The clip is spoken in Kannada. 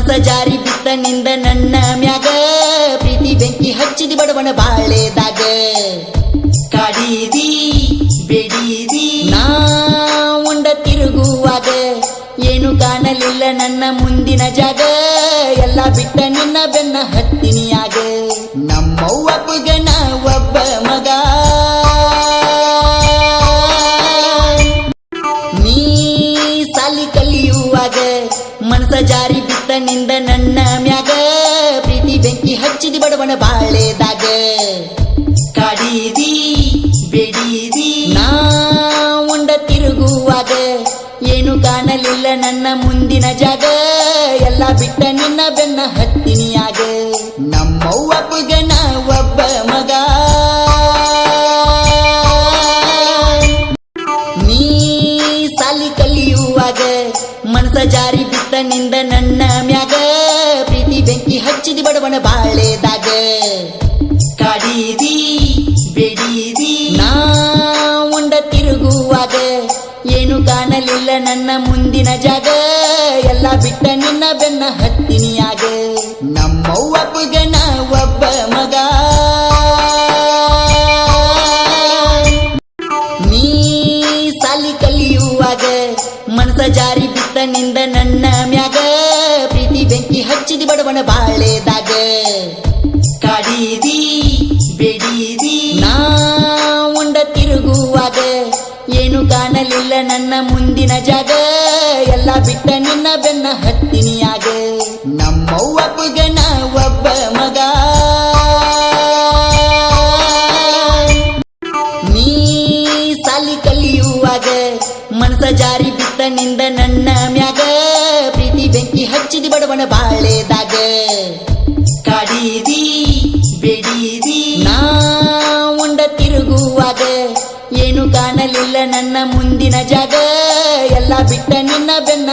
ಮನಸ ಜಾರಿ ಬಿತ್ತ ನಿಂದ ನನ್ನ ಮ್ಯಾಗ ಪ್ರೀತಿ ಬೆಂಕಿ ಹಚ್ಚಿದಿ ಬಡವನ ಬಾಳೆದಾಗ ಕಾಡಿದಿ ಬೇಡಿದಿ ನಾ ಉಂಡ ತಿರುಗುವಾಗ ಏನು ಕಾಣಲಿಲ್ಲ ನನ್ನ ಮುಂದಿನ ಜಾಗ ಎಲ್ಲ ಬಿಟ್ಟ ನಿನ್ನ ಬೆನ್ನ ಹತ್ತಿನಿಯಾಗ ನಮ್ಮವ್ವ ಪುಗನ ಒಬ್ಬ ಮಗ ನೀ ಸಾಲಿ ಕಲಿಯುವಾಗ ಮನಸ ಜಾರಿ ಬಿತ್ತ ನಿಂದ ನನ್ನ ಮ್ಯಾಗ ಪ್ರೀತಿ ಬೆಂಕಿ ಹಚ್ಚಿದಿ ಬಡವನ ಬಾಳೆದಾಗ ಕಾಡಿದಿ ಬೇಡಿದಿ ನಾ ಉಂಡ ತಿರುಗುವಾಗ ಏನು ಕಾಣಲಿಲ್ಲ ನನ್ನ ಮುಂದಿನ ಜಾಗ ಎಲ್ಲ ಬಿಟ್ಟ ನಿನ್ನ ಬೆನ್ನ ಹತ್ತಿನಿಯಾಗ ನಮ್ಮವ್ವ ಪುಗನ ಒಬ್ಬ ಮಗ ನೀ ಸಾಲಿ ಕಲಿಯುವಾಗ ಮನಸ ಜಾರಿ ಬಿತ್ತ ನಿಂದ ನನ್ನ ಮ್ಯಾಗ ಪ್ರೀತಿ ಬೆಂಕಿ ಹಚ್ಚಿದಿ ಬಡವನ ಬಾಳೆದಾಗ ಕಾಡಿದಿ ಬೇಡಿದಿ ನಾ ಉಂಡ ತಿರುಗುವಾಗ ಏನು ಕಾಣಲಿಲ್ಲ ನನ್ನ ಮುಂದಿನ ಜಾಗ ಎಲ್ಲ ಬಿಟ್ಟ ನಿನ್ನ ಬೆನ್ನ ಹತ್ತಿನಿಯಾಗ ನಮ್ಮವ್ವ ಪುಗನ ಒಬ್ಬ ಮಗ ನೀ ಸಾಲಿ ಕಲಿಯುವಾಗ ಮನಸ ಜಾರಿ ಬಿತ್ತ ನಿಂದ ನನ್ನ ಮ್ಯಾಗ ಪ್ರೀತಿ ಬೆಂಕಿ ಹಚ್ಚಿದಿ ಬಡವನ ಬಾಳೆದಾಗ ಕಾಡಿದಿ ಬೇಡಿದಿ ನಾ ಉಂಡ ತಿರುಗುವಾಗ ಏನು ಕಾಣಲಿಲ್ಲ ನನ್ನ ಮುಂದಿನ ಜಾಗ ಎಲ್ಲ ಬಿಟ್ಟ ನಿನ್ನ ಬೆನ್ನ ಹತ್ತಿನಿಯಾಗ ನಮ್ಮವ್ವ ಪುಗನ ಒಬ್ಬ ಮಗ ನೀ ಸಾಲಿ ಕಲಿಯುವಾಗ ಮನಸ ಜಾರಿ ಬಿತ್ತ ನಿಂದ ನನ್ನ ಮ್ಯಾಗ ಪ್ರೀತಿ ಬೆಂಕಿ ಹಚ್ಚಿದಿ ಬಡವನ ಬಾಳೆದಾಗ ಕಾಡಿದಿ ಬೇಡಿದಿ ನಾ ಉಂಡ ತಿರುಗುವಾಗ ಏನು ಕಾಣಲಿಲ್ಲ ನನ್ನ ಮುಂದಿನ ಜಾಗ ಎಲ್ಲ ಬಿಟ್ಟ ನಿನ್ನ ಬೆನ್ನ